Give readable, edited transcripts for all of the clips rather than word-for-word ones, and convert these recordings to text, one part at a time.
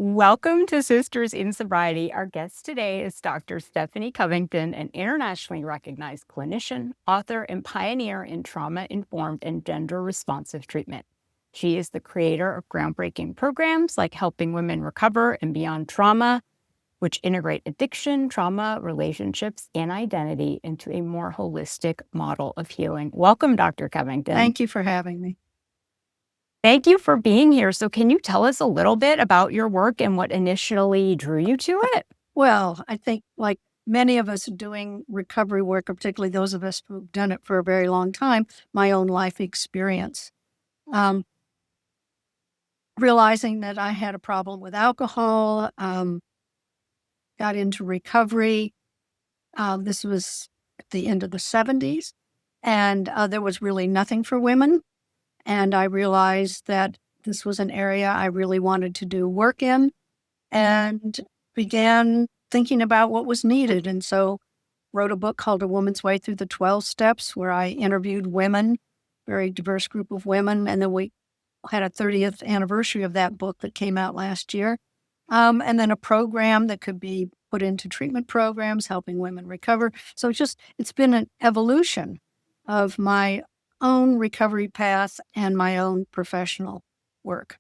Welcome to Sisters in Sobriety. Our guest today is Dr. Stephanie Covington, an internationally recognized clinician, author, and pioneer in trauma-informed and gender-responsive treatment. She is the creator of groundbreaking programs like Helping Women Recover and Beyond Trauma, which integrate addiction, trauma, relationships, and identity into a more holistic model of healing. Welcome, Dr. Covington. Thank you for having me. Thank you for being here. So can you tell us a little bit about your work and what initially drew you to it? Well, I think like many of us doing recovery work, or particularly those of us who've done it for a very long time, my own life experience. Realizing that I had a problem with alcohol, got into recovery. This was at the end of the 70s, and there was really nothing for women. And I realized that this was an area I really wanted to do work in, and began thinking about what was needed. And so wrote a book called A Woman's Way Through the 12 Steps, where I interviewed women, very diverse group of women. And then we had a 30th anniversary of that book that came out last year. And then a program that could be put into treatment programs, helping women recover. So it's been an evolution of my own recovery path and my own professional work.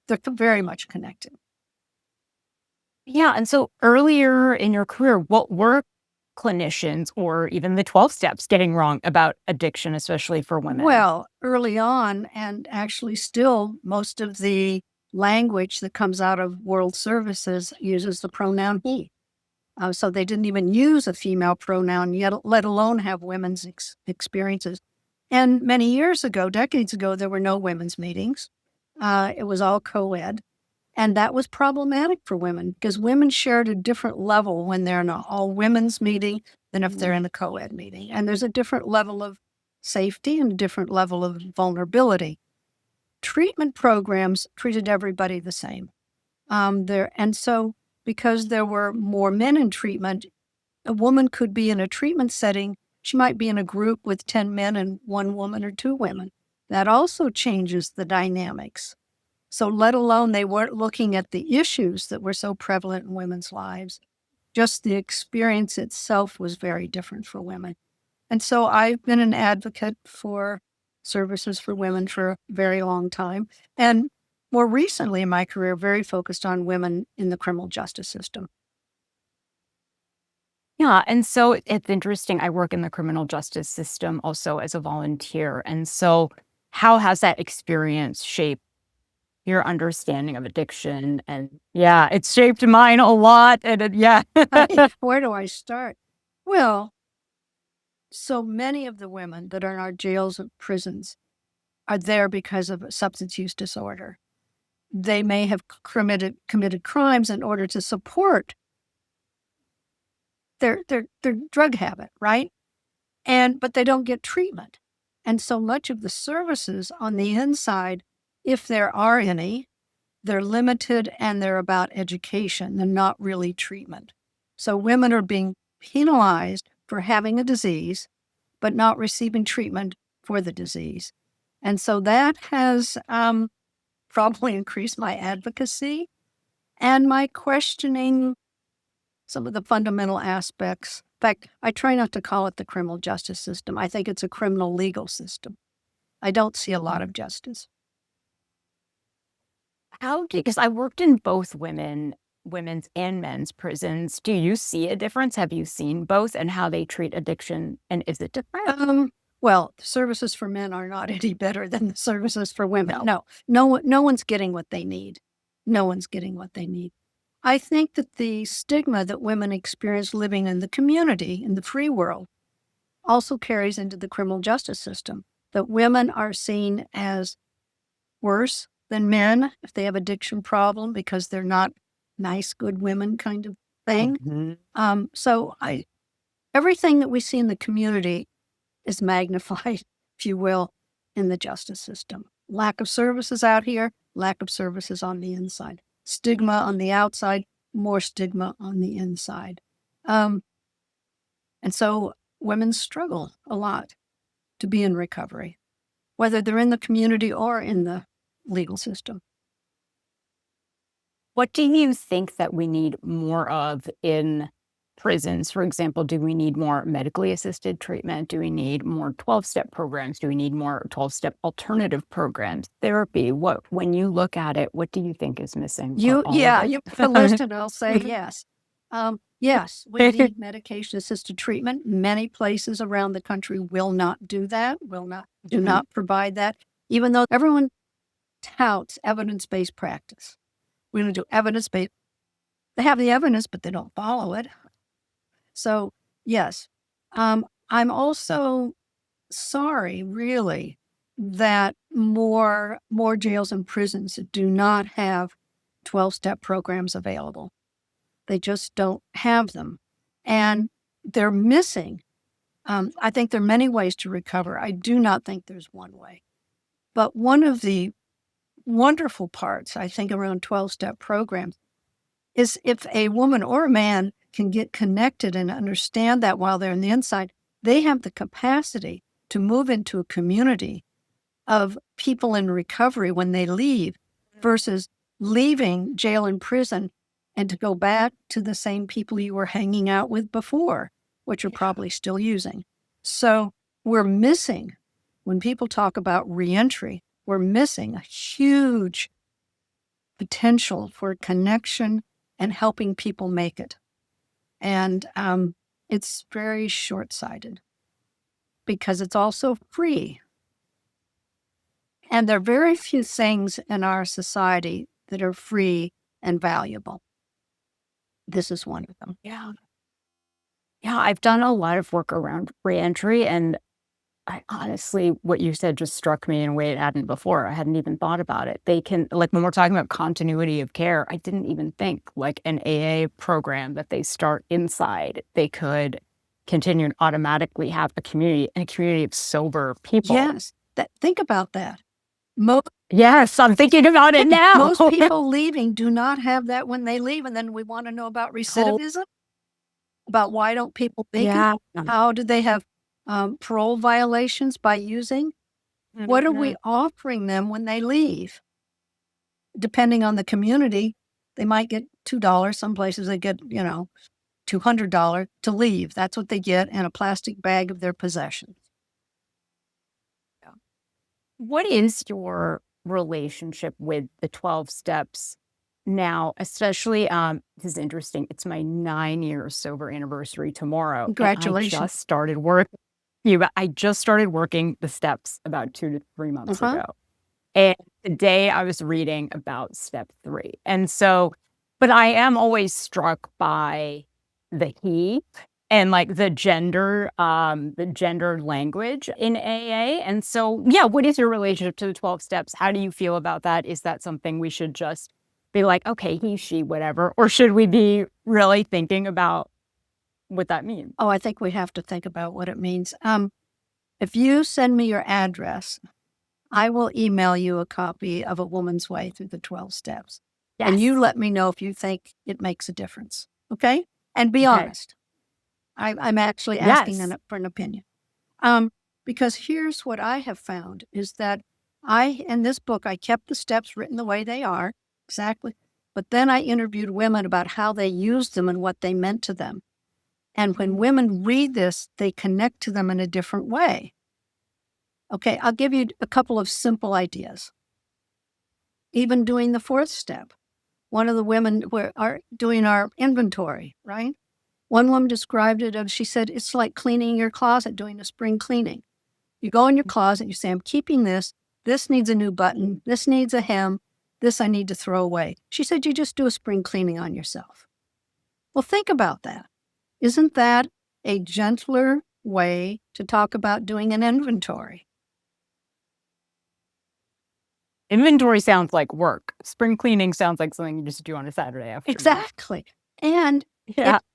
They're very much connected. Yeah. And so earlier in your career, what were clinicians or even the 12 steps getting wrong about addiction, especially for women? Well, early on, and actually still, most of the language that comes out of World Services uses the pronoun he. So they didn't even use a female pronoun, yet, let alone have women's experiences. And many years ago, decades ago, there were no women's meetings. It was all co-ed. And that was problematic for women because women shared a different level when they're in an all women's meeting than if they're in a co-ed meeting. And there's a different level of safety and a different level of vulnerability. Treatment programs treated everybody the same. And so because there were more men in treatment, a woman could be in a treatment setting. She might be in a group with 10 men and 1 woman or 2 women. That also changes the dynamics. So let alone they weren't looking at the issues that were so prevalent in women's lives. Just the experience itself was very different for women. And so I've been an advocate for services for women for a very long time. And more recently in my career, very focused on women in the criminal justice system. Yeah. And so it's interesting. I work in the criminal justice system also as a volunteer. And so how has that experience shaped your understanding of addiction? And yeah, it's shaped mine a lot. And yeah. Where do I start? Well, so many of the women that are in our jails and prisons are there because of a substance use disorder. They may have committed crimes in order to support their drug habit, right? But they don't get treatment. And so much of the services on the inside, if there are any, they're limited and they're about education. They're not really treatment. So women are being penalized for having a disease, but not receiving treatment for the disease. And so that has probably increased my advocacy and my questioning some of the fundamental aspects. In fact, I try not to call it the criminal justice system. I think it's a criminal legal system. I don't see a lot of justice. Because I worked in both women's and men's prisons. Do you see a difference? Have you seen both and how they treat addiction? And is it different? Well, the services for men are not any better than the services for women. No one's getting what they need. No one's getting what they need. I think that the stigma that women experience living in the community, in the free world, also carries into the criminal justice system, that women are seen as worse than men if they have addiction problem because they're not nice, good women kind of thing. Mm-hmm. Everything that we see in the community is magnified, if you will, in the justice system. Lack of services out here, lack of services on the inside. Stigma on the outside, more stigma on the inside. And so women struggle a lot to be in recovery, whether they're in the community or in the legal system. What do you think that we need more of in prisons? For example, do we need more medically assisted treatment? Do we need more 12-step programs? Do we need more 12-step alternative programs? Therapy? When you look at it, what do you think is missing? All of it? You put a list and I'll say yes. Yes, we need medication assisted treatment. Many places around the country will not do that, do not provide that, even though everyone touts evidence-based practice. We're going to do evidence-based. They have the evidence, but they don't follow it. So yes, I'm also sorry, really, that more jails and prisons do not have 12-step programs available. They just don't have them. And they're missing. I think there are many ways to recover. I do not think there's one way. But one of the wonderful parts, I think, around 12-step programs is if a woman or a man can get connected and understand that while they're on the inside, they have the capacity to move into a community of people in recovery when they leave versus leaving jail and prison and to go back to the same people you were hanging out with before, which you're probably still using. So we're missing, when people talk about reentry, we're missing a huge potential for connection and helping people make it. And it's very short-sighted because it's also free. And there are very few things in our society that are free and valuable. This is one of them. Yeah. Yeah, I've done a lot of work around reentry, and I honestly, what you said just struck me in a way it hadn't before. I hadn't even thought about it. They can, like, when we're talking about continuity of care, I didn't even think like an AA program that they start inside, they could continue and automatically have a community and a community of sober people. Yes, think about that. Most Yes, I'm thinking about it now. people leaving do not have that when they leave, and then we want to know about recidivism, about why don't people make it? Yeah. How do they have parole violations by using? What are we offering them when they leave? Depending on the community, they might get $2. Some places they get, $200 to leave. That's what they get, and a plastic bag of their possessions. What is your relationship with the 12 steps now? Especially, this is interesting. It's my 9-year sober anniversary tomorrow. And Congratulations. I just started working the steps about 2 to 3 months ago. And today I was reading about step 3. And so, but I am always struck by the he and like the gender language in AA. And so, yeah, what is your relationship to the 12 steps? How do you feel about that? Is that something we should just be like, okay, he, she, whatever? Or should we be really thinking about what that means? Oh, I think we have to think about what it means. If you send me your address, I will email you a copy of A Woman's Way Through the 12 Steps. Yes. And you let me know if you think it makes a difference. Okay? And be honest. I'm actually asking for an opinion. Because here's what I have found is that in this book, I kept the steps written the way they are, exactly. But then I interviewed women about how they used them and what they meant to them. And when women read this, they connect to them in a different way. Okay, I'll give you a couple of simple ideas. Even doing the 4th step. One of the women are doing our inventory, right? One woman described it as, she said, it's like cleaning your closet, doing a spring cleaning. You go in your closet, you say, I'm keeping this. This needs a new button. This needs a hem. This I need to throw away. She said, you just do a spring cleaning on yourself. Well, think about that. Isn't that a gentler way to talk about doing an inventory? Inventory sounds like work. Spring cleaning sounds like something you just do on a Saturday afternoon. Exactly. And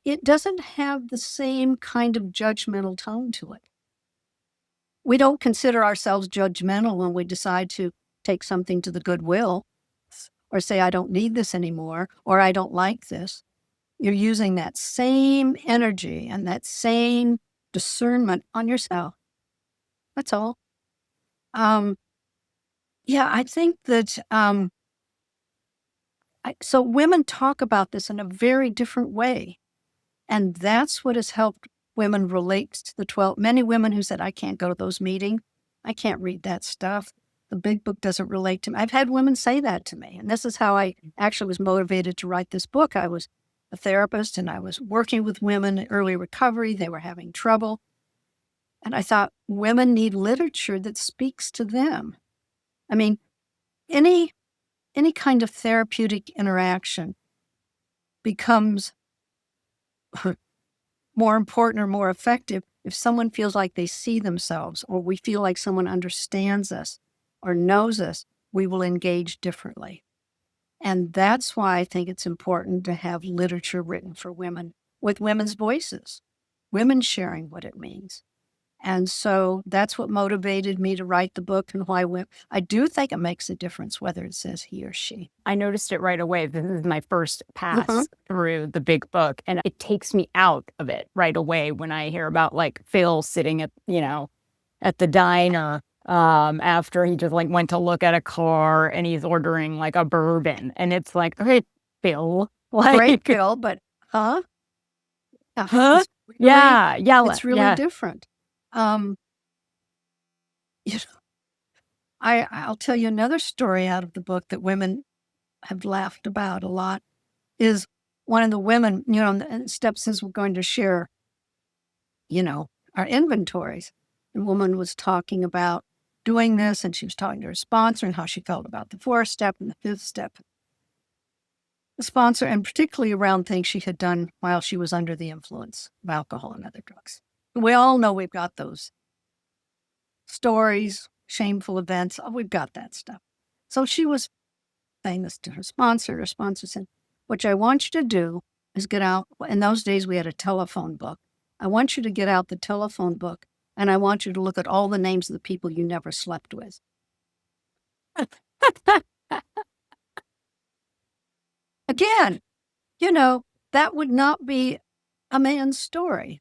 it doesn't have the same kind of judgmental tone to it. We don't consider ourselves judgmental when we decide to take something to the Goodwill or say, I don't need this anymore, or I don't like this. You're using that same energy and that same discernment on yourself. That's all. I think that So women talk about this in a very different way. And that's what has helped women relate to the 12. Many women who said, I can't go to those meetings. I can't read that stuff. The big book doesn't relate to me. I've had women say that to me. And this is how I actually was motivated to write this book. I was a therapist and I was working with women in early recovery. They were having trouble. And I thought women need literature that speaks to them. I mean, any kind of therapeutic interaction becomes more important or more effective if someone feels like they see themselves, or we feel like someone understands us or knows us. We will engage differently. And that's why I think it's important to have literature written for women with women's voices, women sharing what it means. And so that's what motivated me to write the book, and why I do think it makes a difference whether it says he or she. I noticed it right away. This is my first pass Mhm. through the big book, and it takes me out of it right away when I hear about like Phil sitting at, at the diner after he just like went to look at a car and he's ordering like a bourbon, and it's like, okay, Phil, Great, like, Bill, but huh? Yeah, huh? Yeah, yeah, it's really yeah. different. Um, you know, I'll tell you another story out of the book that women have laughed about a lot. Is one of the women, the step says we're going to share, our inventories. The woman was talking about doing this, and she was talking to her sponsor and how she felt about the fourth step and the fifth step. The sponsor, and particularly around things she had done while she was under the influence of alcohol and other drugs. We all know we've got those stories, shameful events. Oh, we've got that stuff. So she was saying this to her sponsor. Her sponsor said, what I want you to do is get out. In those days, we had a telephone book. I want you to get out the telephone book, and I want you to look at all the names of the people you never slept with. Again, that would not be a man's story.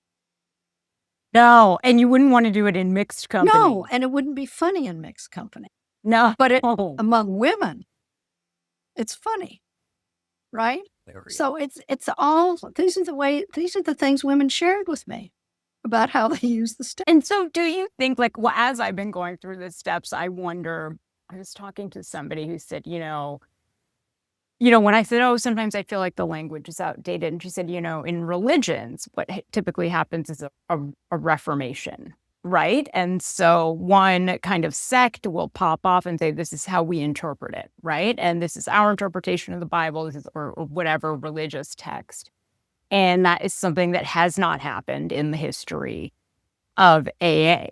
No, and you wouldn't want to do it in mixed company. No, and it wouldn't be funny in mixed company. No, But among women, it's funny, right? So it's all, these are the things women shared with me about how they use the steps. And so do you think, like, well, as I've been going through the steps, I wonder, I was talking to somebody who said, when I said, oh, sometimes I feel like the language is outdated. And she said, in religions, what typically happens is a reformation, right? And so one kind of sect will pop off and say, this is how we interpret it, right? And this is our interpretation of the Bible, or whatever religious text. And that is something that has not happened in the history of AA.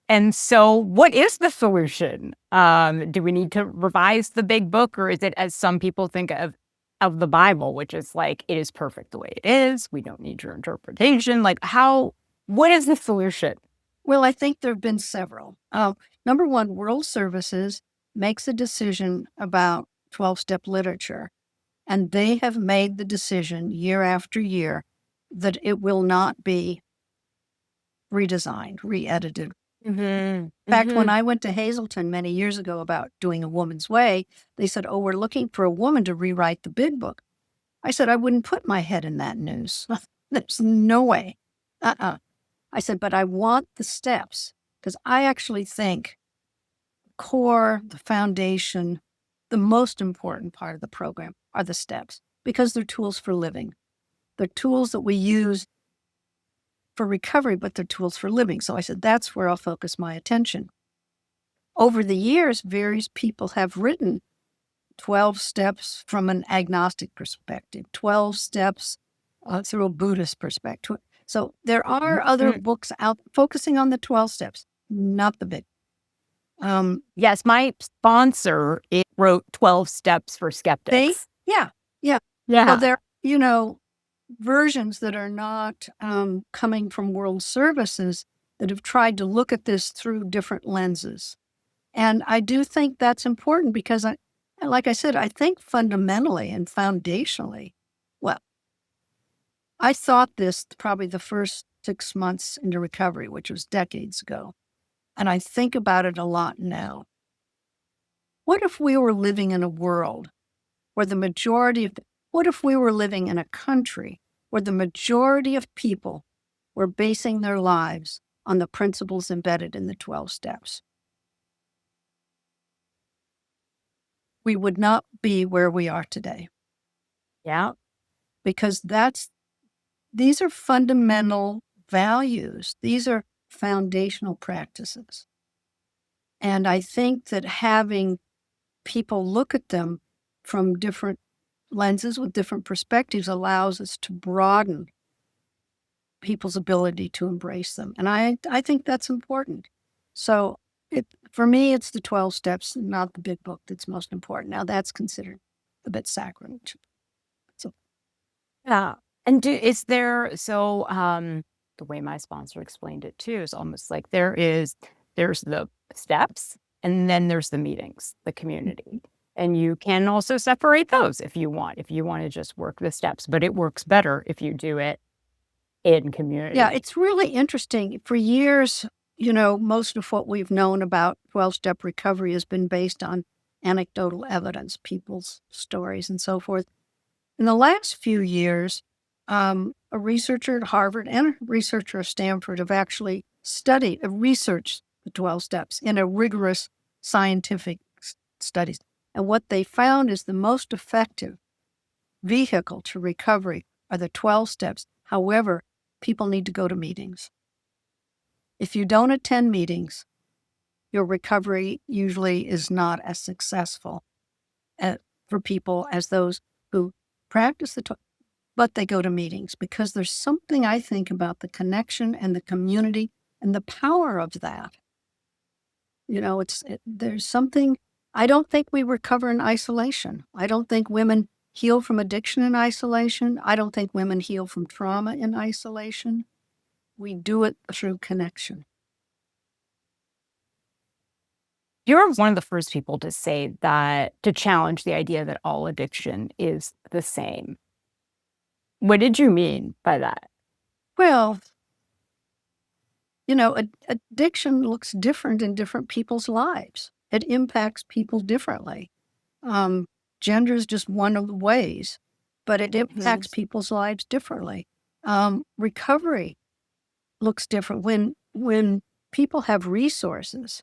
And so what is the solution? Do we need to revise the big book, or is it, as some people think of the Bible, which is like, it is perfect the way it is. We don't need your interpretation. Like, what is the solution? Well, I think there have been several. Number one, World Services makes a decision about 12-step literature, and they have made the decision year after year that it will not be redesigned, re-edited. In fact, when I went to Hazleton many years ago about doing A Woman's Way, they said, oh, we're looking for a woman to rewrite the big book. I said, I wouldn't put my head in that noose. There's no way. I said, but I want the steps, because I actually think core, the foundation, the most important part of the program are the steps, because they're tools for living. They're tools that we use for recovery, but they're tools for living. So I said, that's where I'll focus my attention. Over the years, various people have written 12 steps from an agnostic perspective, 12 steps through a Buddhist perspective. So there are other books out focusing on the 12 steps, not the big. Yes, my sponsor wrote 12 Steps for Skeptics. Yeah. So there, versions that are not coming from World Services that have tried to look at this through different lenses. And I do think that's important, because like I said, I think fundamentally and foundationally, well, I thought this probably the first 6 months into recovery, which was decades ago. And I think about it a lot now. What if we were living in a world where the majority of, what if we were living in a country where the majority of people were basing their lives on the principles embedded in the 12 steps? We would not be where we are today, Yeah. because these are fundamental values. These are foundational practices. And I think that having people look at them from different lenses with different perspectives allows us to broaden people's ability to embrace them. And I think that's important. So for me, it's the 12 steps, not the big book, that's most important. Now that's considered a bit sacrilege. So Yeah. And is there, so the way my sponsor explained it too is almost like there's the steps and then there's the meetings, the community. And you can also separate those if you want to just work the steps, but it works better if you do it in community. yeah, it's really interesting. For years, most of what we've known about 12-step recovery has been based on anecdotal evidence, people's stories and so forth. In the last few years, a researcher at Harvard and a researcher at Stanford have actually researched the 12 steps in a rigorous scientific studies. And what they found is the most effective vehicle to recovery are the 12 steps. However, people need to go to meetings. If you don't attend meetings, your recovery usually is not as successful for people as those who practice but they go to meetings, because there's something, I think, about the connection and the community and the power of that. There's something. I don't think we recover in isolation. I don't think women heal from addiction in isolation. I don't think women heal from trauma in isolation. We do it through connection. You're one of the first people to say that, to challenge the idea that all addiction is the same. What did you mean by that? Well, addiction looks different in different people's lives. It impacts people differently. Gender is just one of the ways, but it impacts people's lives differently. Recovery looks different. When people have resources,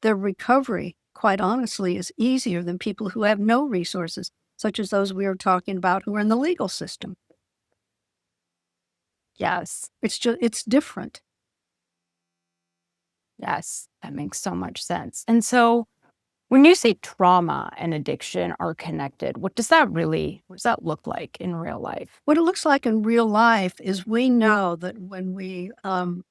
their recovery, quite honestly, is easier than people who have no resources, such as those we were talking about who are in the legal system. Yes. It's different. Yes, that makes so much sense. And so when you say trauma and addiction are connected, what does that look like in real life? What it looks like in real life is we know that when we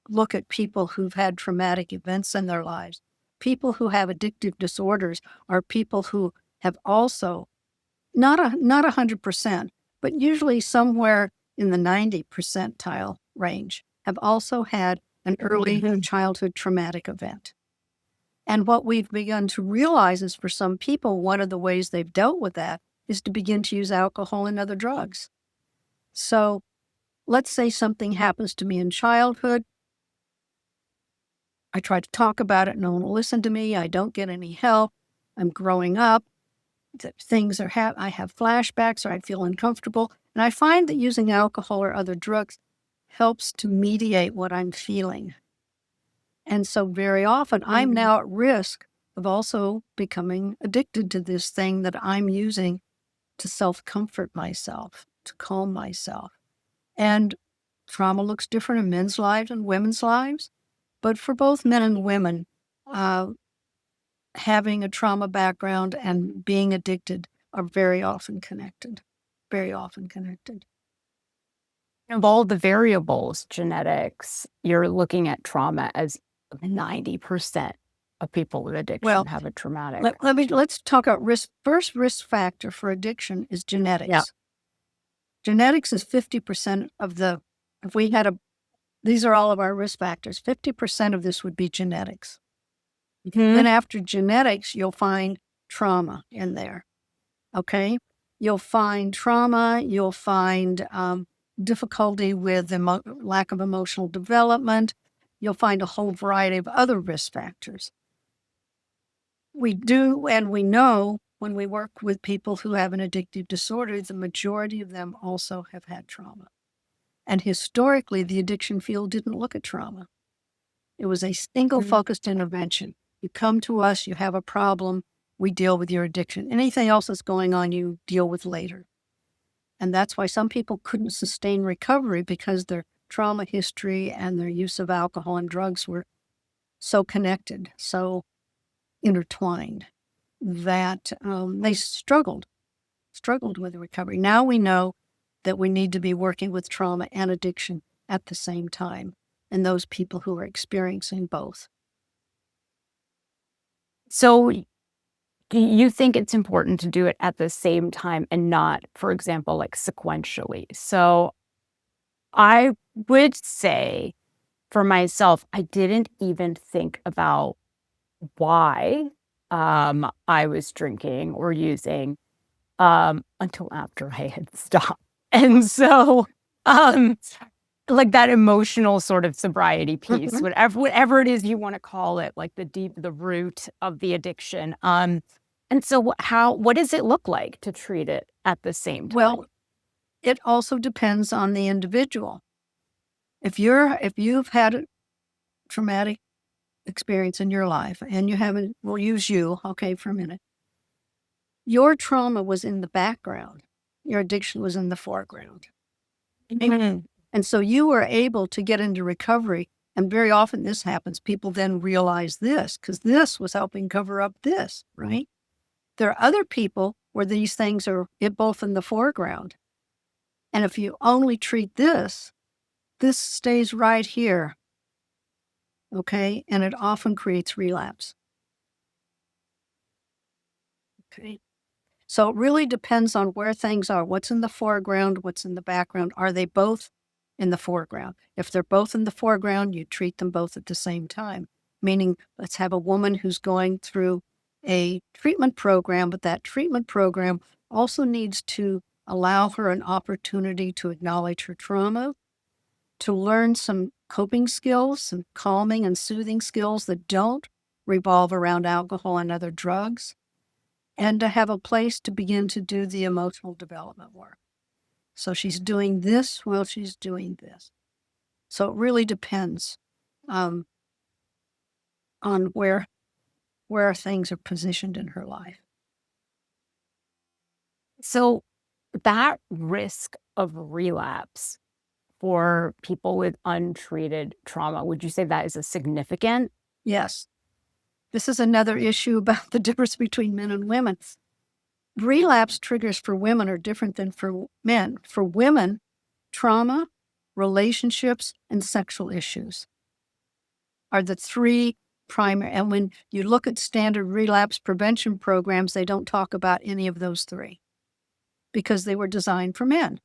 look at people who've had traumatic events in their lives, people who have addictive disorders are people who have also, not 100%, but usually somewhere in the 90 percentile range, have also had an early childhood traumatic event. And what we've begun to realize is, for some people, one of the ways they've dealt with that is to begin to use alcohol and other drugs. So let's say something happens to me in childhood. I try to talk about it. No one will listen to me. I don't get any help. I'm growing up. I have flashbacks, or I feel uncomfortable. And I find that using alcohol or other drugs helps to mediate what I'm feeling. And so very often I'm now at risk of also becoming addicted to this thing that I'm using to self-comfort myself, to calm myself. And trauma looks different in men's lives and women's lives. But for both men and women, having a trauma background and being addicted are very often connected, very often connected. Of all the variables, genetics, you're looking at trauma as 90% of people with addiction have a traumatic. Let's talk about risk. First risk factor for addiction is genetics. Yeah. Genetics is 50% of these are all of our risk factors. 50% of this would be genetics. Then after genetics, you'll find trauma in there. Okay? You'll find trauma, you'll find difficulty with lack of emotional development. You'll find a whole variety of other risk factors. We do, and we know when we work with people who have an addictive disorder, the majority of them also have had trauma. And historically, the addiction field didn't look at trauma. It was a single focused intervention. You come to us, you have a problem, we deal with your addiction. Anything else that's going on, you deal with later. And that's why some people couldn't sustain recovery, because their trauma history and their use of alcohol and drugs were so connected, so intertwined, that they struggled with recovery. Now we know that we need to be working with trauma and addiction at the same time, and those people who are experiencing both. So do you think it's important to do it at the same time and not, for example, like sequentially? So I would say for myself, I didn't even think about why I was drinking or using until after I had stopped. And so um like that emotional sort of sobriety piece, Mhm. whatever it is you want to call it, like the root of the addiction. And so what does it look like to treat it at the same time? Well, it also depends on the individual. If you've had a traumatic experience in your life and you haven't, we'll use you, okay, for a minute. Your trauma was in the background. Your addiction was in the foreground. Mhm. And so you were able to get into recovery. And very often this happens. People then realize this because this was helping cover up this, right? There are other people where these things are both in the foreground. And if you only treat this stays right here. Okay. And it often creates relapse. Okay. So it really depends on where things are. What's in the foreground? What's in the background? Are they both in the foreground? If they're both in the foreground, you treat them both at the same time. Meaning, let's have a woman who's going through a treatment program, but that treatment program also needs to allow her an opportunity to acknowledge her trauma, to learn some coping skills, some calming and soothing skills that don't revolve around alcohol and other drugs, and to have a place to begin to do the emotional development work. So she's doing this while she's doing this. So it really depends on where things are positioned in her life. So that risk of relapse for people with untreated trauma, would you say that is a significant? Yes, this is another issue about the difference between men and women. Relapse triggers for women are different than for men. For women, trauma, relationships, and sexual issues are the three primary. And when you look at standard relapse prevention programs, they don't talk about any of those three because they were designed for men.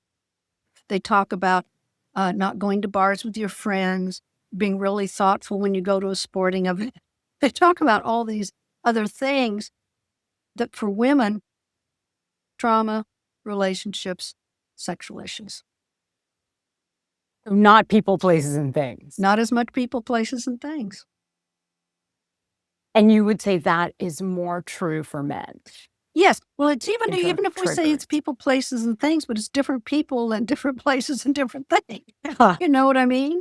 They talk about not going to bars with your friends, being really thoughtful when you go to a sporting event. They talk about all these other things that for women, trauma, relationships, sexual issues. Not people, places, and things. Not as much people, places, and things. And you would say that is more true for men. Yes. Well, it's even In terms even of if we say it's triggers. people, places, and things, but it's different people and different places and different things. Huh. You know what I mean?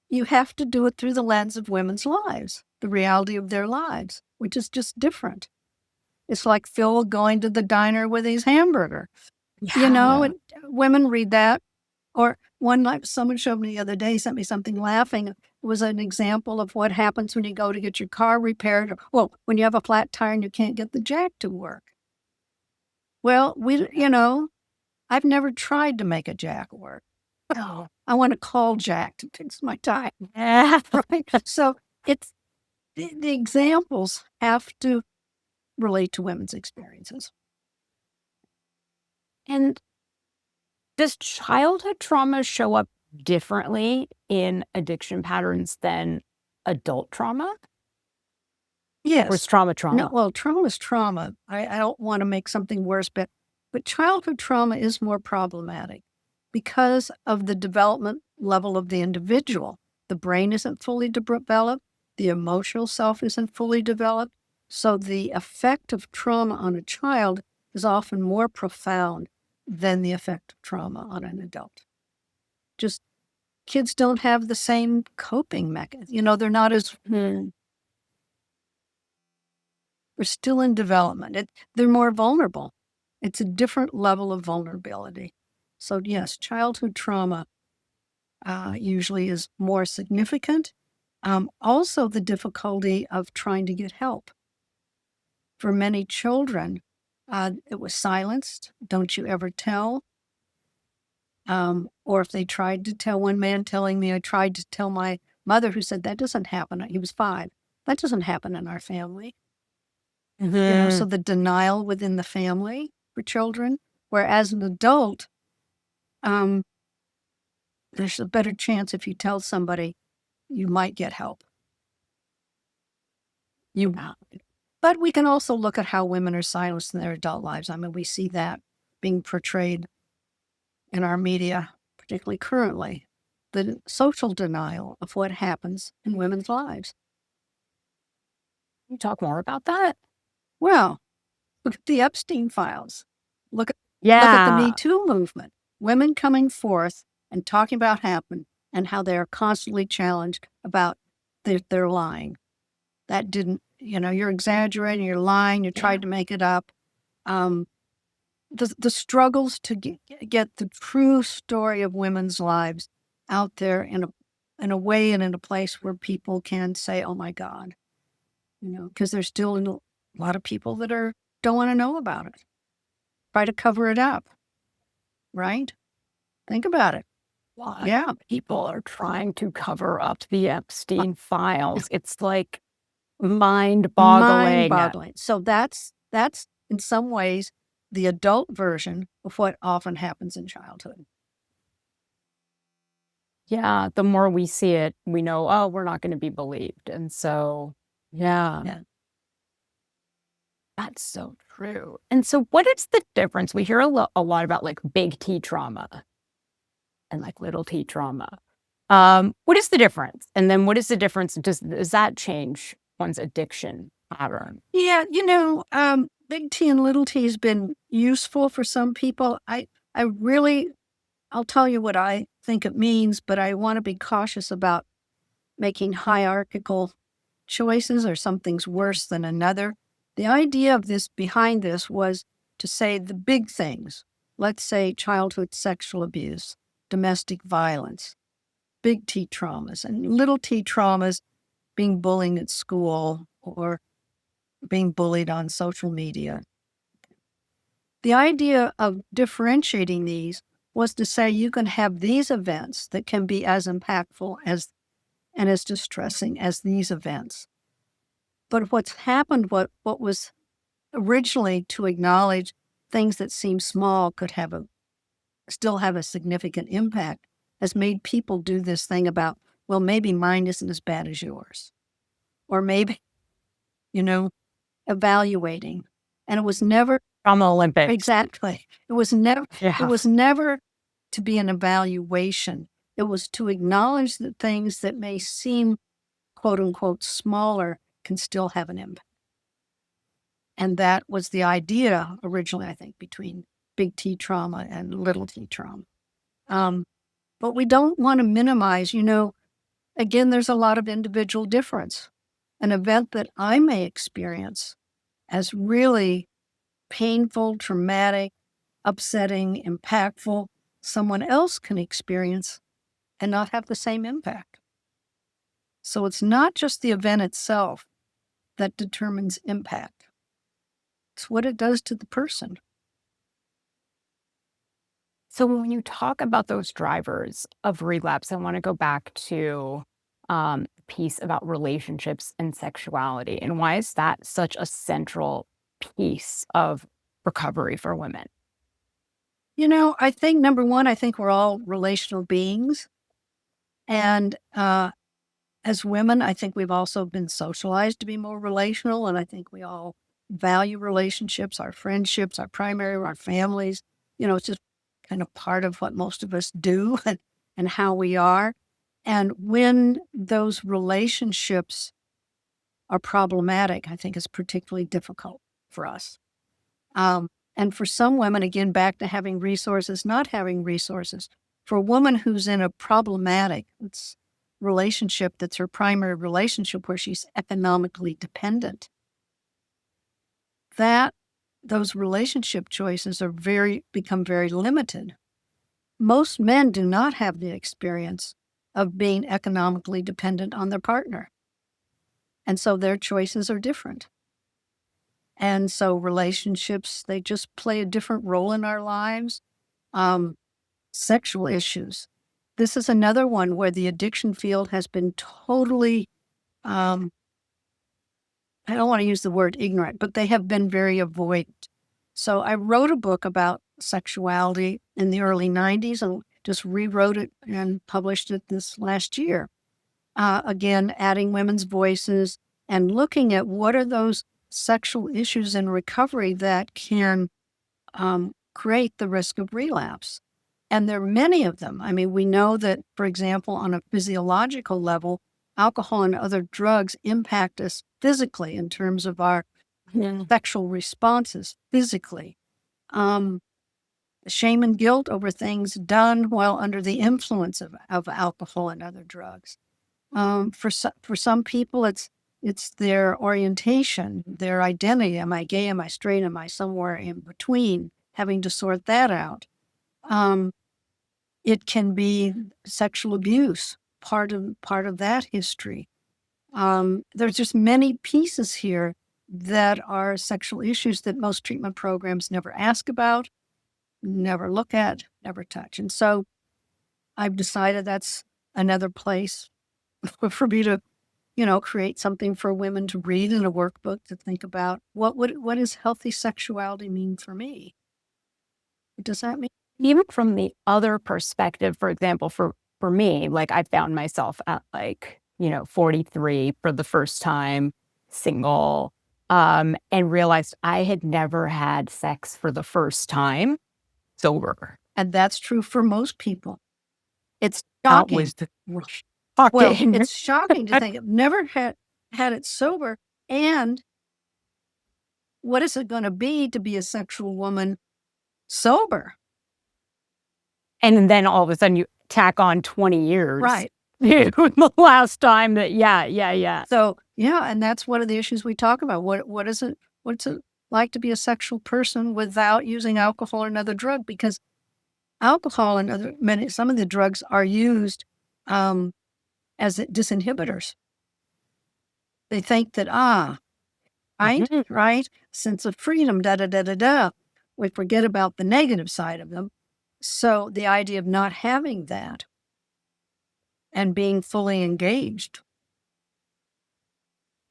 You have to do it through the lens of women's lives, the reality of their lives, which is just different. It's like Phil going to the diner with his hamburger. You know, Yeah. and women read that. Or one, like someone showed me the other day, sent me something laughing. It was an example of what happens when you go to get your car repaired. Or, well, when you have a flat tire and you can't get the jack to work. Well, I've never tried to make a jack work. Oh. I want to call Jack to fix my tire. Yeah. Right? So it's the examples have to relate to women's experiences. And does childhood trauma show up differently in addiction patterns than adult trauma? Or is Yes. trauma No, trauma? well, trauma is trauma. I don't want to make something worse, but childhood trauma is more problematic because of the development level of the individual. The brain isn't fully developed. The emotional self isn't fully developed. So the effect of trauma on a child is often more profound than the effect of trauma on an adult. Just kids don't have the same coping mechanism. They're not as, they're still in development. They're more vulnerable. It's a different level of vulnerability. So yes, childhood trauma usually is more significant. Also, the difficulty of trying to get help. For many children, it was silenced. Don't you ever tell? Or if they tried to tell, one man telling me, I tried to tell my mother, who said, that doesn't happen. He was 5. That doesn't happen in our family. So the denial within the family for children, whereas an adult, there's a better chance if you tell somebody, you might get help. But we can also look at how women are silenced in their adult lives. I mean, we see that being portrayed in our media, particularly currently, the social denial of what happens in women's lives. Can you talk more about that? Well, look at the Epstein files. Look at the Yeah. Me Too movement. Women coming forth and talking about happened and how they are constantly challenged about they're lying. That didn't, you're exaggerating, you're lying, you tried to make it up. The struggles to get the true story of women's lives out there in a way and in a place where people can say, oh my God, because there's still a lot of people that don't want to know about it. Try to cover it up, right? Think about it. Yeah, people are trying to cover up the Epstein files. It's like mind-boggling. Mind-boggling. So that's in some ways the adult version of what often happens in childhood. Yeah, the more we see it, we know, oh, we're not going to be believed. And so, yeah, that's so true. And so, what is the difference? We hear a lot about like big T trauma and like little T trauma. What is the difference? And then what is the difference? Does that change one's addiction pattern? Yeah, big T and little T has been useful for some people. I'll tell you what I think it means, but I want to be cautious about making hierarchical choices or something's worse than another. The idea of behind this was to say the big things. Let's say childhood sexual abuse, domestic violence, big T traumas, and little T traumas, being bullied at school or being bullied on social media. The idea of differentiating these was to say you can have these events that can be as impactful and as distressing as these events. But what's happened, what was originally to acknowledge things that seem small could still have a significant impact, has made people do this thing about, well, maybe mine isn't as bad as yours. Or maybe, evaluating. And it was never Trauma Olympics. exactly. It was never to be an evaluation. It was to acknowledge that things that may seem quote unquote smaller can still have an impact. And that was the idea originally, I think, between big T trauma and little T trauma. But we don't want to minimize, again, there's a lot of individual difference. An event that I may experience as really painful, traumatic, upsetting, impactful, someone else can experience and not have the same impact. So it's not just the event itself that determines impact. It's what it does to the person. So when you talk about those drivers of relapse, I want to go back to piece about relationships and sexuality. And why is that such a central piece of recovery for women? I think number one, I think we're all relational beings. And as women, I think we've also been socialized to be more relational. And I think we all value relationships, our friendships, our families. It's just kind of part of what most of us do and how we are. And when those relationships are problematic, I think is particularly difficult for us. And for some women, again, back to having resources, not having resources. For a woman who's in a problematic relationship, that's her primary relationship where she's economically dependent, those relationship choices are become very limited. Most men do not have the experience of being economically dependent on their partner. And so their choices are different. And so relationships, they just play a different role in our lives. Sexual issues. This is another one where the addiction field has been totally, I don't want to use the word ignorant, but they have been very avoidant. So I wrote a book about sexuality in the early 90s and just rewrote it and published it this last year. Again, adding women's voices and looking at what are those sexual issues in recovery that can create the risk of relapse. And there are many of them. I mean, we know that, for example, on a physiological level, alcohol and other drugs impact us physically in terms of our sexual responses physically. Shame and guilt over things done while under the influence of alcohol and other drugs. For some people, it's their orientation, their identity. Am I gay? Am I straight? Am I somewhere in between? Having to sort that out. It can be sexual abuse, part of that history. There's just many pieces here that are sexual issues that most treatment programs never ask about, never look at, never touch. And so I've decided that's another place for me to, create something for women to read in a workbook to think about what does healthy sexuality mean for me? What does that mean? Even from the other perspective, for example, for me, like I found myself at 43 for the first time, single, and realized I had never had sex for the first time sober. And that's true for most people. It's That shocking. was the Well, shocking. it's shocking to think I've never had it sober. And what is it going to be a sexual woman sober? And then all of a sudden you tack on 20 years. Right. The last time that, yeah. So, and that's one of the issues we talk about. What's it like to be a sexual person without using alcohol or another drug? Because alcohol and some of the drugs are used as disinhibitors. They think that, right, sense of freedom, we forget about the negative side of them. So the idea of not having that and being fully engaged.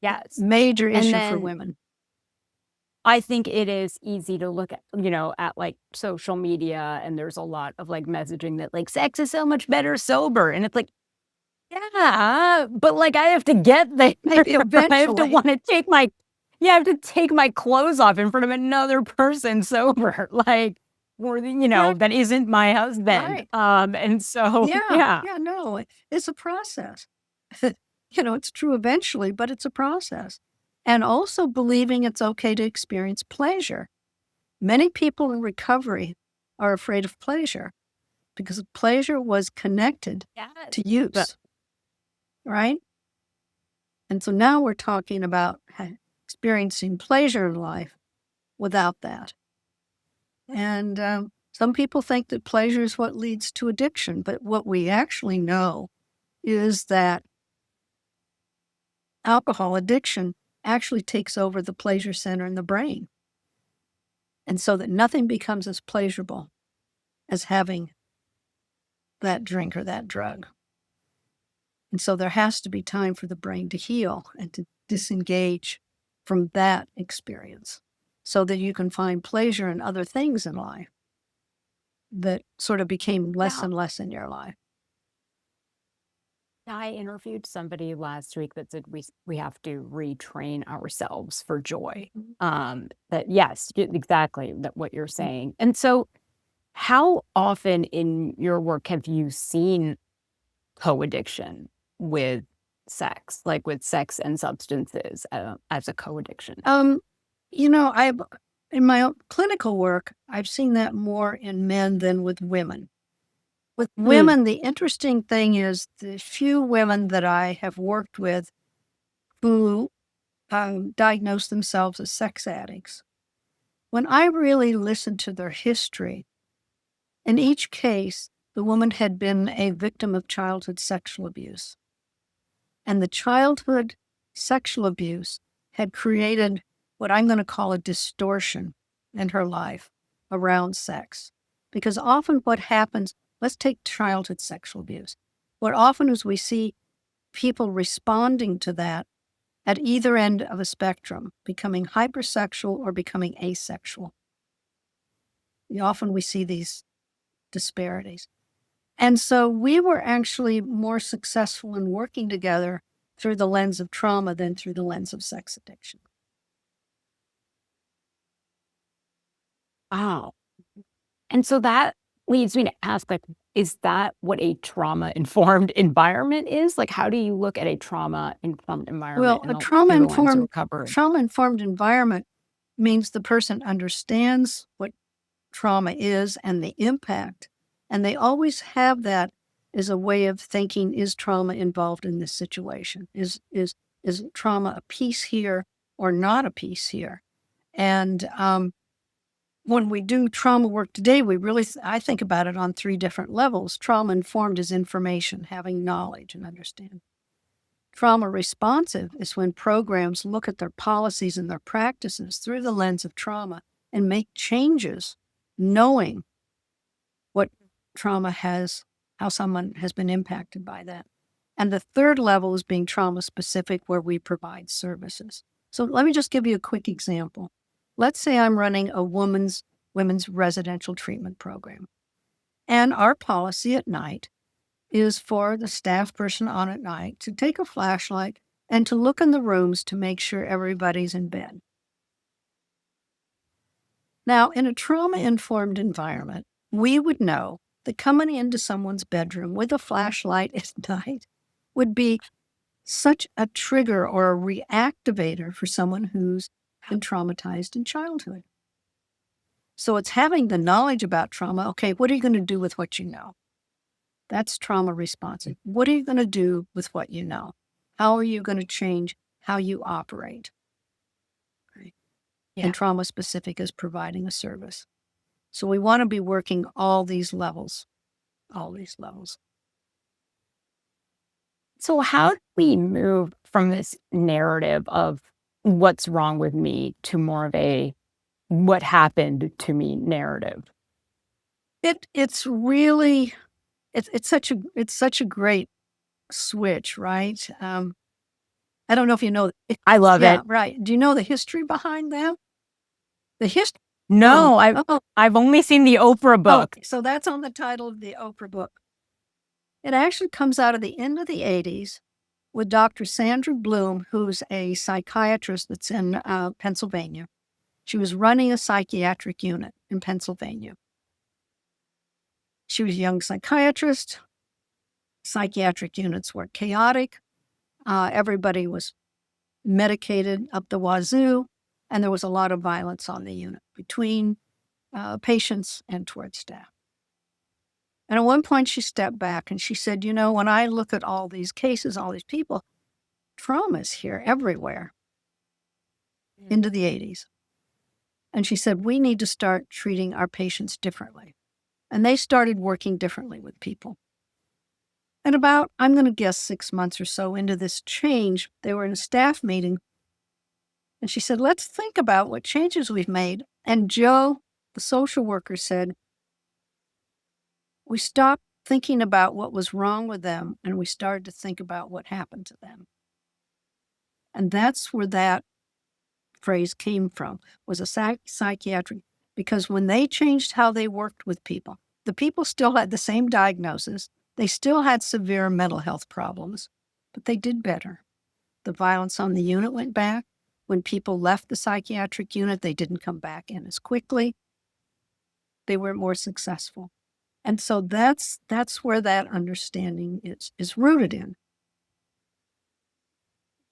Yes. Major issue for women. I think it is easy to look at, at like social media, and there's a lot of like messaging that like sex is so much better sober. And it's like, yeah, but like I have to get there. Eventually. I have to want to take I have to take my clothes off in front of another person sober. Like, or that isn't my husband. Right. And so, no, it's a process. It's true eventually, but it's a process. And also believing it's okay to experience pleasure. Many people in recovery are afraid of pleasure because pleasure was connected to use, right? And so now we're talking about experiencing pleasure in life without that. And some people think that pleasure is what leads to addiction, but what we actually know is that alcohol addiction actually takes over the pleasure center in the brain. And so that nothing becomes as pleasurable as having that drink or that drug. And so there has to be time for the brain to heal and to disengage from that experience so that you can find pleasure in other things in life that sort of became less and less in your life. I interviewed somebody last week that said we have to retrain ourselves for joy. That yes, exactly that what you're saying. And so how often in your work have you seen co-addiction with sex, like with sex and substances as a co-addiction? I've in my own clinical work, I've seen that more in men than with women. With Mm. women, the interesting thing is the few women that I have worked with who diagnose themselves as sex addicts, when I really listened to their history, in each case, the woman had been a victim of childhood sexual abuse. And the childhood sexual abuse had created what I'm going to call a distortion in her life around sex. Because often what happens, let's take childhood sexual abuse. What often is we see people responding to that at either end of a spectrum, becoming hypersexual or becoming asexual. Often we see these disparities. And so we were actually more successful in working together through the lens of trauma than through the lens of sex addiction. Wow. And so that leads me to ask, like, is that what a trauma-informed environment is? Like, how do you look at a trauma-informed environment Well, in through the lens of recovery? trauma-informed environment means the person understands what trauma is and the impact, and they always have that as a way of thinking, is trauma involved in this situation? Is trauma a piece here or not a piece here? And when we do trauma work today, we really, I think about it on three different levels. Trauma informed is information, having knowledge and understanding. Trauma responsive is when programs look at their policies and their practices through the lens of trauma and make changes, knowing what trauma has, how someone has been impacted by that. And the third level is being trauma specific, where we provide services. So let me just give you a quick example. Let's say I'm running a women's residential treatment program. And our policy at night is for the staff person on at night to take a flashlight and to look in the rooms to make sure everybody's in bed. Now, in a trauma-informed environment, we would know that coming into someone's bedroom with a flashlight at night would be such a trigger or a reactivator for someone who's been traumatized in childhood. So it's having the knowledge about trauma. Okay, what are you going to do with what you know? That's trauma responsive. What are you going to do with what you know? How are you going to change how you operate? Right. Yeah. And trauma specific is providing a service. So we want to be working all these levels, all these levels. So how do we move from this narrative of what's wrong with me to more of a what happened to me narrative? It's really it's such a great switch, right? I don't know if you know. I love Yeah, it. right. Do you know the history behind that? The history. Oh, No, oh, I've only seen the Oprah oh. book. So that's on the title of the Oprah book. It actually comes out of the end of the 80s with Dr. Sandra Bloom, who's a psychiatrist that's in Pennsylvania. She was running a psychiatric unit in Pennsylvania. She was a young psychiatrist. Psychiatric units were chaotic. Everybody was medicated up the wazoo, and there was a lot of violence on the unit between patients and towards staff. And at one point, she stepped back and she said, when I look at all these cases, all these people, trauma's here everywhere into the 80s. And she said, we need to start treating our patients differently. And they started working differently with people. And about, I'm going to guess 6 months or so into this change, they were in a staff meeting. And she said, let's think about what changes we've made. And Joe, the social worker, said, we stopped thinking about what was wrong with them and we started to think about what happened to them. And that's where that phrase came from, was a psychiatric, because when they changed how they worked with people, the people still had the same diagnosis. They still had severe mental health problems, but they did better. The violence on the unit went back. When people left the psychiatric unit, they didn't come back in as quickly. They were more successful. And so that's where that understanding is rooted in.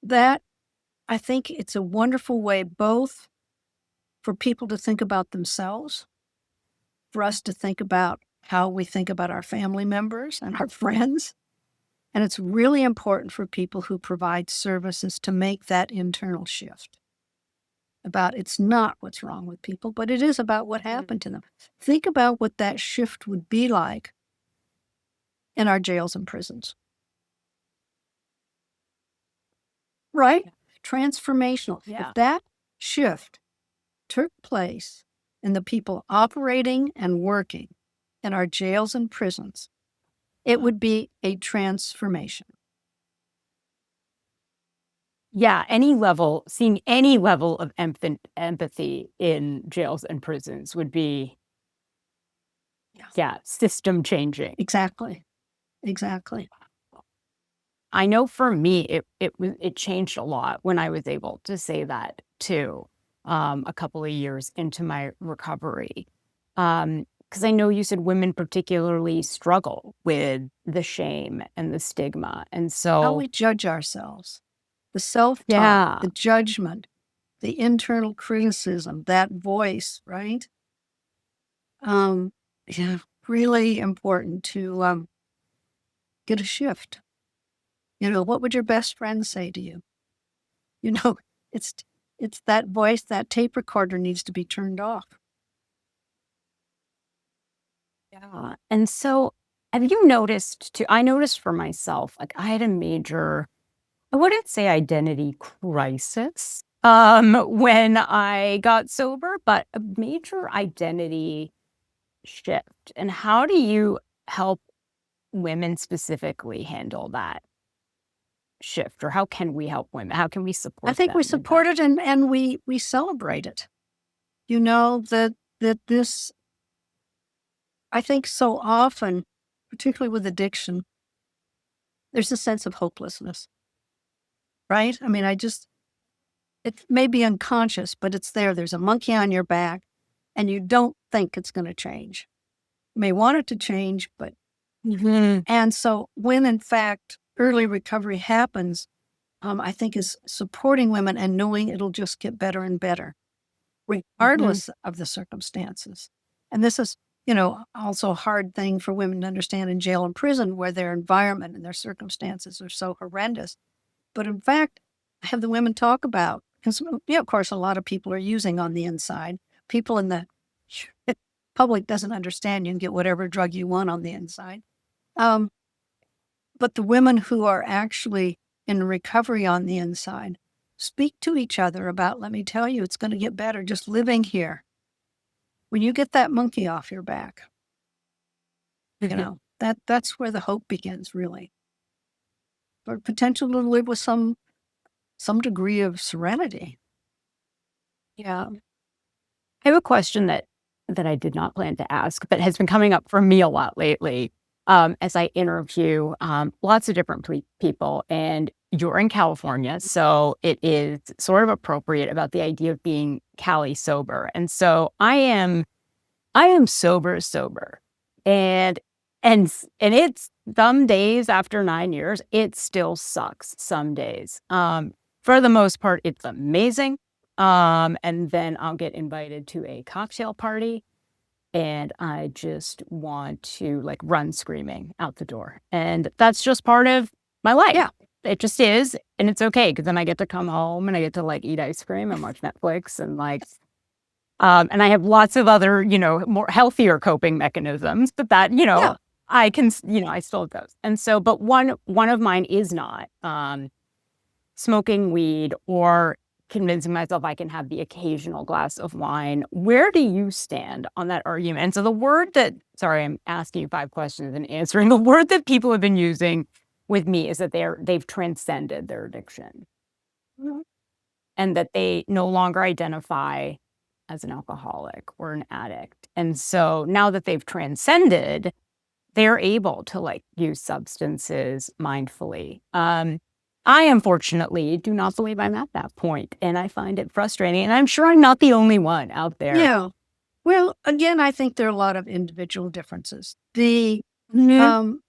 that, I think it's a wonderful way both for people to think about themselves, for us to think about how we think about our family members and our friends. And it's really important for people who provide services to make that internal shift about it's not what's wrong with people, but it is about what happened to them. Think about what that shift would be like in our jails and prisons. Right? Transformational. Yeah. If that shift took place in the people operating and working in our jails and prisons, it would be a transformation. Yeah, seeing any level of empathy in jails and prisons would be, yeah, system changing. Exactly. Exactly. I know for me, it changed a lot when I was able to say that too, a couple of years into my recovery. Because I know you said women particularly struggle with the shame and the stigma. And How so, we judge ourselves, the self-talk, yeah, the judgment, the internal criticism, that voice, right? Yeah, really important to get a shift. What would your best friend say to you? You know, it's it's that voice, that tape recorder needs to be turned off. yeah. And so, have you noticed too? I noticed for myself, like I had a major, I wouldn't say identity crisis, when I got sober, but a major identity shift. And how do you help women specifically handle that shift? Or how can we help women? How can we I support think we them with that? support it and we celebrate it. That this I think so often, particularly with addiction, there's a sense of hopelessness, right? I mean, it may be unconscious, but it's there. There's a monkey on your back and you don't think it's going to change. You may want it to change, but, Mhm. and so when in fact early recovery happens, I think is supporting women and knowing it'll just get better and better, Mhm. regardless of the circumstances. And this is, also a hard thing for women to understand in jail and prison where their environment and their circumstances are so horrendous. But in fact, I have the women talk about, because, of course, a lot of people are using on the inside. People in the public doesn't understand you can get whatever drug you want on the inside. Um, but the women who are actually in recovery on the inside speak to each other about, let me tell you, it's going to get better just living here. When you get that monkey off your back, that's where the hope begins, really. For potential to live with some degree of serenity. Yeah. I have a question that I did not plan to ask, but has been coming up for me a lot lately, as I interview lots of different people. And you're in California, so it is sort of appropriate about the idea of being Cali sober. And so I am sober, and and it's some days after 9 years, it still sucks. Some days, for the most part, it's amazing. And then I'll get invited to a cocktail party and I just want to like run screaming out the door. And that's just part of my life. Yeah. It just is. And it's okay because then I get to come home and I get to like eat ice cream and watch Netflix and I have lots of other, more healthier coping mechanisms, but that, Yeah. I can, I still have those. And so, but one of mine is not, smoking weed or convincing myself I can have the occasional glass of wine. Where do you stand on that argument? And so sorry, I'm asking you 5 questions and answering. The word that people have been using with me is that they've transcended their addiction Mhm. and that they no longer identify as an alcoholic or an addict. And so now that they've transcended, they're able to like use substances mindfully. I unfortunately do not believe I'm at that point, and I find it frustrating. And I'm sure I'm not the only one out there. Yeah. Well, again, I think there are a lot of individual differences. Mhm.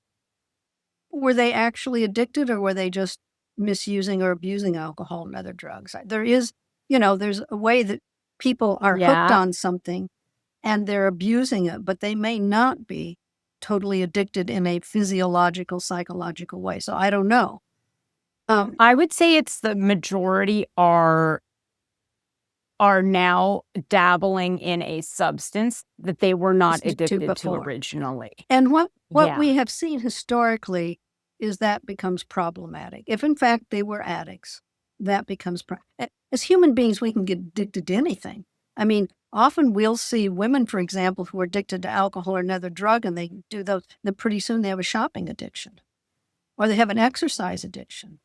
Were they actually addicted or were they just misusing or abusing alcohol and other drugs. There is, there's a way that people are hooked Yeah. on something and they're abusing it, but they may not be totally addicted in a physiological, psychological way. So I don't know. I would say it's the majority are now dabbling in a substance that they were not Listened to addicted to before. originally. And what Yeah. we have seen historically is that becomes problematic. If in fact they were addicts, that becomes as human beings, we can get addicted to anything. I mean, often we'll see women, for example, who are addicted to alcohol or another drug, and they do those. Then pretty soon they have a shopping addiction, or they have an exercise addiction.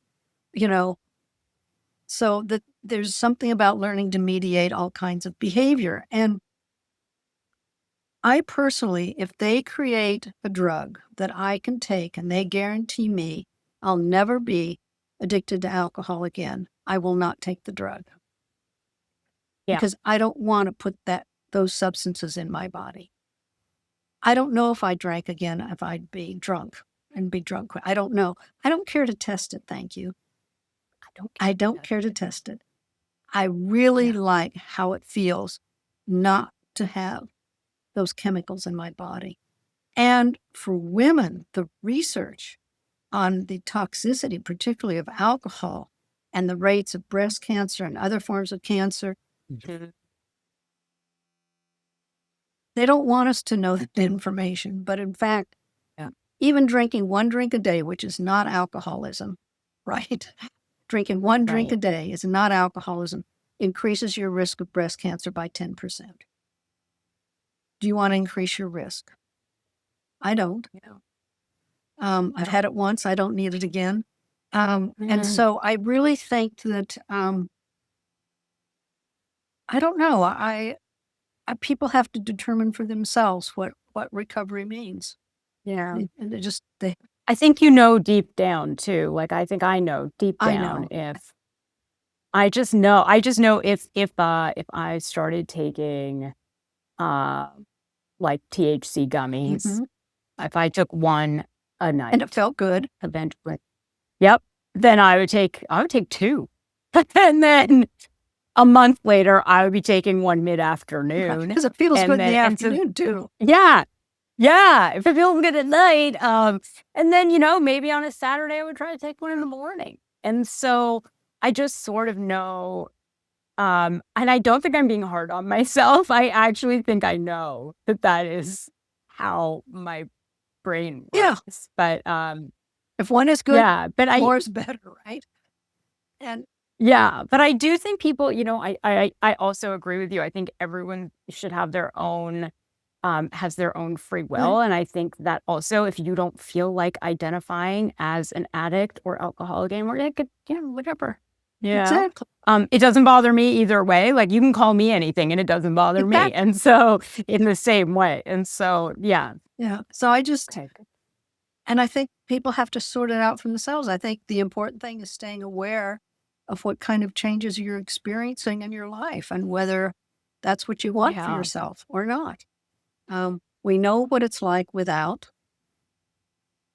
So that there's something about learning to mediate all kinds of behavior. And I personally, if they create a drug that I can take and they guarantee me I'll never be addicted to alcohol again, I will not take the drug. Yeah. Because I don't want to put those substances in my body. I don't know if I drank again, if I'd be drunk and be drunk. I don't know. I don't care to test it. Thank you. I don't care to test it. I really like how it feels not to have those chemicals in my body. And for women, the research on the toxicity, particularly of alcohol, and the rates of breast cancer and other forms of cancer, they don't want us to know that information. But in fact, even drinking one drink a day, which is not alcoholism, right? Drinking one drink a day is not alcoholism, increases your risk of breast cancer by 10%. Do you want to increase your risk? I don't. I've had it once. I don't need it again. And so I really think that, I don't know. People have to determine for themselves what recovery means. Yeah. And I think deep down too. Like I think I know deep down if I just know if I started taking like THC gummies, if I took one a night and it felt good eventually. Yep. Then I would take 2. And then a month later I would be taking one mid-afternoon. because it feels good in the and so- afternoon too. Yeah. Yeah. If it feels good at night. And then, maybe on a Saturday I would try to take one in the morning. And so I just sort of know, and I don't think I'm being hard on myself. I actually think I know that is how my brain works. Yeah. But If one is good, but more is better, right? And but I do think people, I also agree with you. I think everyone should have their own has their own free will. And I think that also if you don't feel like identifying as an addict or alcoholic anymore, whatever. Yeah. exactly. It doesn't bother me either way. Like you can call me anything and it doesn't bother me. Exactly. And so in the same way. And so, yeah. Yeah. So and I think people have to sort it out for themselves. I think the important thing is staying aware of what kind of changes you're experiencing in your life and whether that's what you want for yourself or not. We know what it's like without.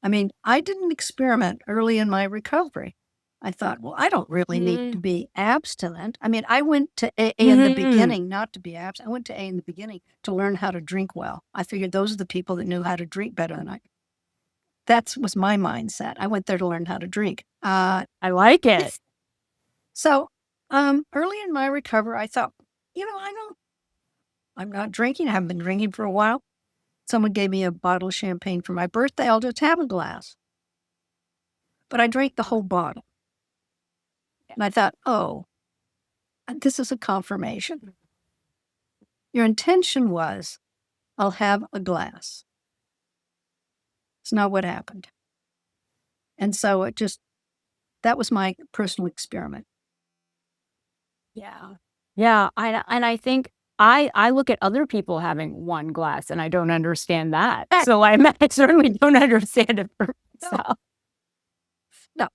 I mean, I didn't experiment early in my recovery. I thought, well, I don't really need to be abstinent. I mean, I went to AA in the beginning, not to be abstinent. I went to AA in the beginning to learn how to drink well. I figured those are the people that knew how to drink better than I. That was my mindset. I went there to learn how to drink. I like it. So early in my recovery, I thought, I'm not drinking. I haven't been drinking for a while. Someone gave me a bottle of champagne for my birthday. I'll just have a glass. But I drank the whole bottle. And I thought, oh, this is a confirmation. Your intention was, I'll have a glass. It's not what happened. And so that was my personal experiment. Yeah. Yeah. I think I look at other people having one glass and I don't understand that. So I certainly don't understand it for myself. No,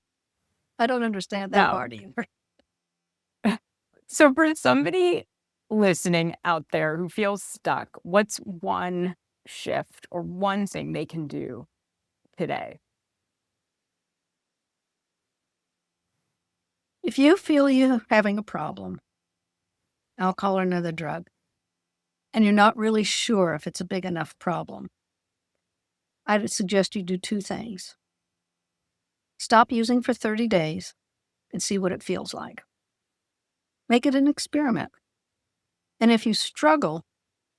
I don't understand that part either. So for somebody listening out there who feels stuck, what's one shift or one thing they can do today? If you feel you're having a problem, alcohol or another drug, and you're not really sure if it's a big enough problem, I'd suggest you do two things. Stop using for 30 days and see what it feels like. Make it an experiment. And if you struggle,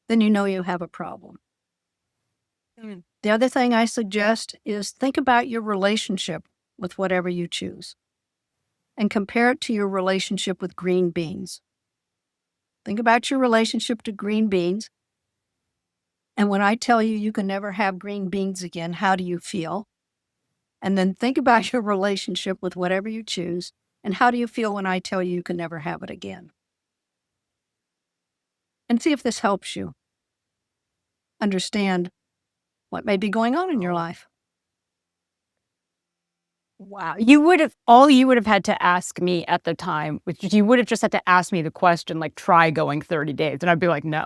then you know you have a problem. The other thing I suggest is think about your relationship with whatever you choose and compare it to your relationship with green beans. Think about your relationship to green beans. And when I tell you you can never have green beans again, how do you feel? And then think about your relationship with whatever you choose. And how do you feel when I tell you you can never have it again? And see if this helps you understand what may be going on in your life. Wow. All you would have had to ask me at the time, which you would have just had to ask me the question, like, try going 30 days. And I'd be like, no.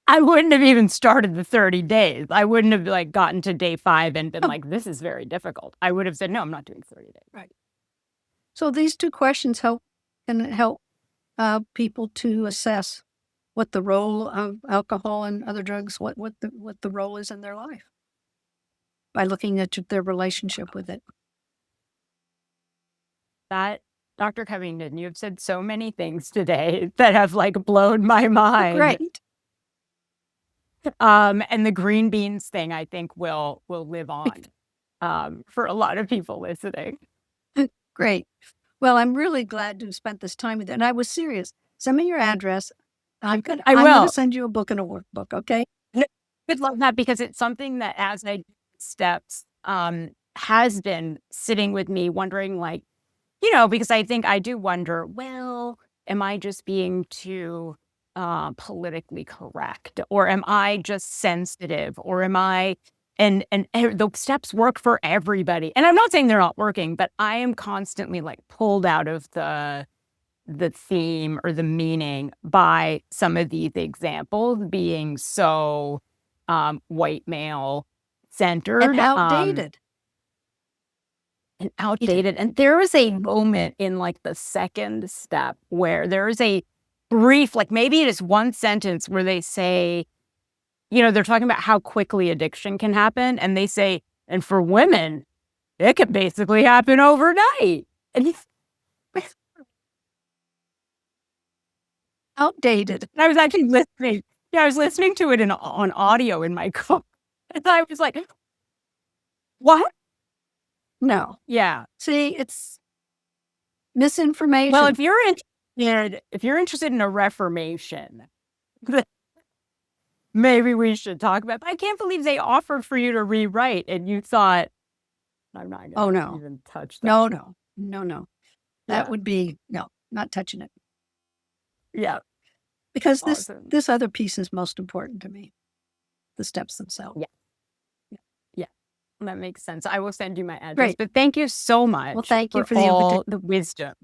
I wouldn't have even started the 30 days. I wouldn't have like gotten to day 5 and been like, this is very difficult. I would have said, no, I'm not doing 30 days. Right. So these two questions can help people to assess what the role of alcohol and other drugs, what the role is in their life by looking at their relationship with it. That, Dr. Covington, you have said so many things today that have like blown my mind. Great. And the green beans thing, I think will live on for a lot of people listening. Great. Well, I'm really glad to have spent this time with you. And I was serious. Send me your address. I'm going to send you a book and a workbook, okay? Would love that because it's something that as I do steps has been sitting with me wondering like, because I think I do wonder, well, am I just being too politically correct, or am I just sensitive, or am I and the steps work for everybody. And I'm not saying they're not working, but I am constantly like pulled out of the theme or the meaning by some of these examples being so white male centered And outdated. And there was a moment in like the second step where there is a brief, like maybe it is one sentence where they say, they're talking about how quickly addiction can happen. And they say, and for women, it can basically happen overnight. And outdated. And I was actually listening. Yeah, I was listening to it on audio in my car. And I was like, what? No. Yeah. See, it's misinformation. Well, if you're interested in a reformation, maybe we should talk about it. But I can't believe they offered for you to rewrite and you thought, I'm not going to even touch that. No. That would be, not touching it. Yeah. Because this other piece is most important to me. The steps themselves. Yeah. That makes sense. I will send you my address. Great. But thank you so much. Well, thank you for all the wisdom.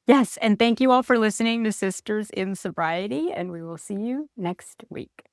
Yes. And thank you all for listening to Sisters in Sobriety. And we will see you next week.